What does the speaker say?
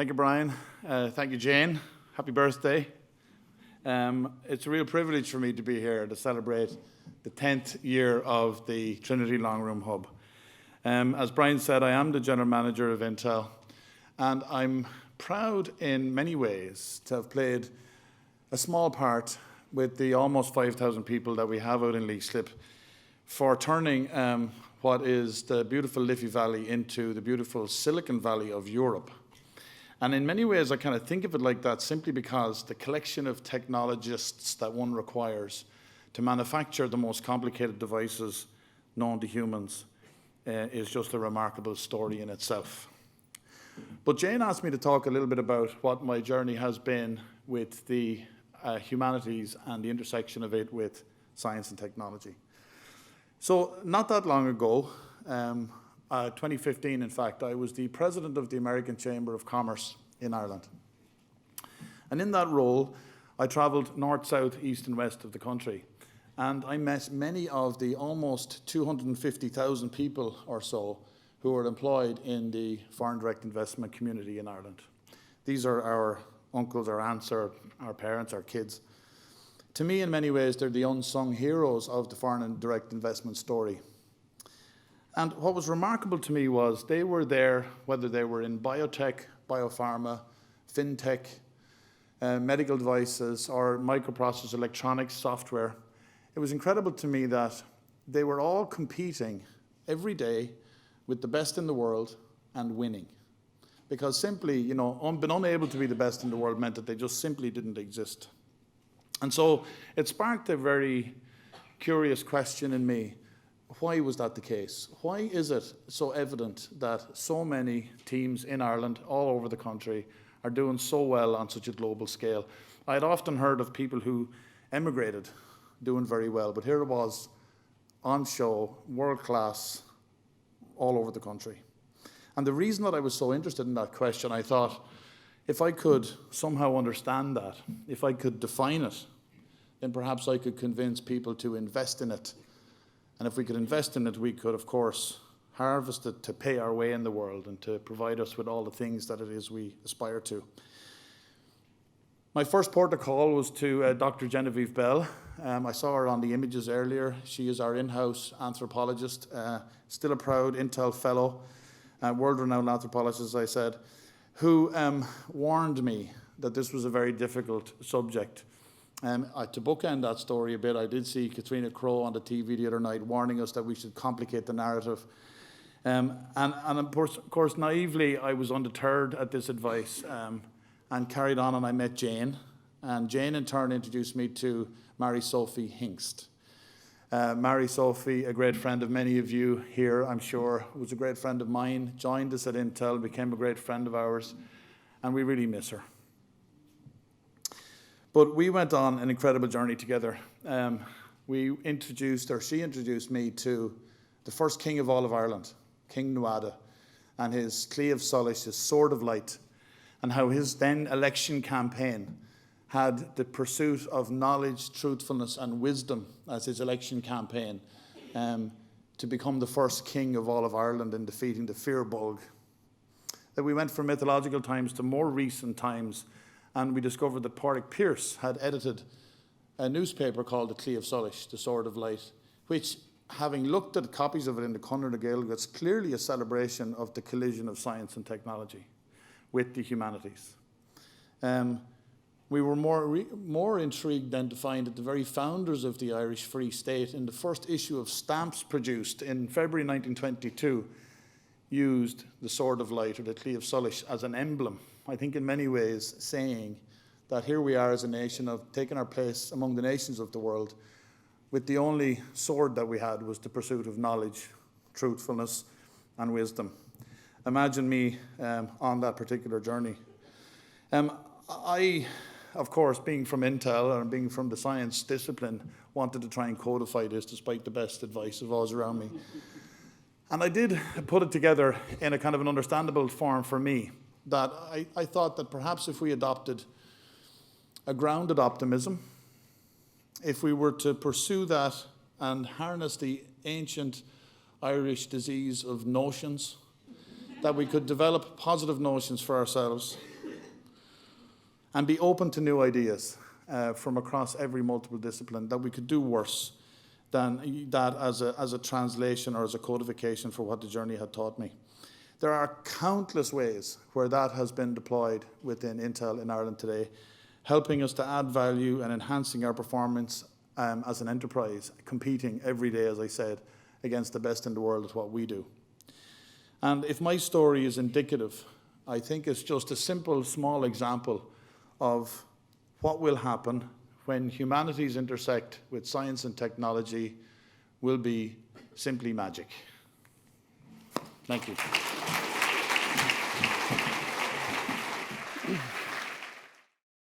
Thank you, Brian. Thank you, Jane. Happy birthday. It's a real privilege for me to be here to celebrate the 10th year of the Trinity Long Room Hub. As Brian said, I am the General Manager of Intel, and I'm proud in many ways to have played a small part with the almost 5,000 people that we have out in Leixlip for turning what is the beautiful Liffey Valley into the beautiful Silicon Valley of Europe. And in many ways, I kind of think of it like that simply because the collection of technologists that one requires to manufacture the most complicated devices known to humans is just a remarkable story in itself. But Jane asked me to talk a little bit about what my journey has been with the humanities and the intersection of it with science and technology. So not that long ago, 2015 in fact, I was the president of the American Chamber of Commerce in Ireland. And in that role, I travelled north, south, east and west of the country. And I met many of the almost 250,000 people or so who are employed in the foreign direct investment community in Ireland. These are our uncles, our aunts, our parents, our kids. To me, in many ways, they're the unsung heroes of the foreign and direct investment story. And what was remarkable to me was they were there, whether they were in biotech, biopharma, fintech, medical devices, or microprocessor electronics, software. It was incredible to me that they were all competing every day with the best in the world and winning. Because simply, being unable to be the best in the world meant that they just simply didn't exist. And so it sparked a very curious question in me. Why was that the case? Why is it so evident that so many teams in Ireland, all over the country, are doing so well on such a global scale? I had often heard of people who emigrated doing very well, but here it was on show, world class, all over the country. And the reason that I was so interested in that question, I thought, if I could somehow understand that, if I could define it, then perhaps I could convince people to invest in it. And if we could invest in it, we could, of course, harvest it to pay our way in the world and to provide us with all the things that it is we aspire to. My first port of call was to Dr. Genevieve Bell. I saw her on the images earlier. She is our in-house anthropologist, still a proud Intel fellow, world-renowned anthropologist, as I said, who warned me that this was a very difficult subject. To bookend that story a bit, I did see Katrina Crowe on the TV the other night warning us that we should complicate the narrative. And of course, naively, I was undeterred at this advice and carried on, and I met Jane. And Jane, in turn, introduced me to Mary-Sophie Hingst. Mary-Sophie, a great friend of many of you here, I'm sure, was a great friend of mine, joined us at Intel, became a great friend of ours, and we really miss her. But we went on an incredible journey together. She introduced me to the first king of all of Ireland, King Nuada, and his Clea of Solish, his sword of light, and how his then election campaign had the pursuit of knowledge, truthfulness, and wisdom as his election campaign to become the first king of all of Ireland in defeating the Firbulg. That we went from mythological times to more recent times, and we discovered that Pádraig Pearse had edited a newspaper called the Clea of Solish, the Sword of Light, which, having looked at copies of it in the Conor na Gaeilge, it's clearly a celebration of the collision of science and technology with the humanities. We were more intrigued then to find that the very founders of the Irish Free State, in the first issue of Stamps produced in February 1922, used the Sword of Light, or the Clea of Solish, as an emblem, I think in many ways saying that here we are as a nation of taking our place among the nations of the world, with the only sword that we had was the pursuit of knowledge, truthfulness, and wisdom. Imagine me on that particular journey. I, of course, being from Intel and being from the science discipline, wanted to try and codify this despite the best advice of those around me. And I did put it together in a kind of an understandable form for me, that I thought that perhaps if we adopted a grounded optimism, if we were to pursue that and harness the ancient Irish disease of notions, that we could develop positive notions for ourselves and be open to new ideas from across every multiple discipline, that we could do worse than that as a translation or as a codification for what the journey had taught me. There are countless ways where that has been deployed within Intel in Ireland today, helping us to add value and enhancing our performance as an enterprise, competing every day, as I said, against the best in the world at what we do. And if my story is indicative, I think it's just a simple, small example of what will happen when humanities intersect with science and technology will be simply magic. Thank you.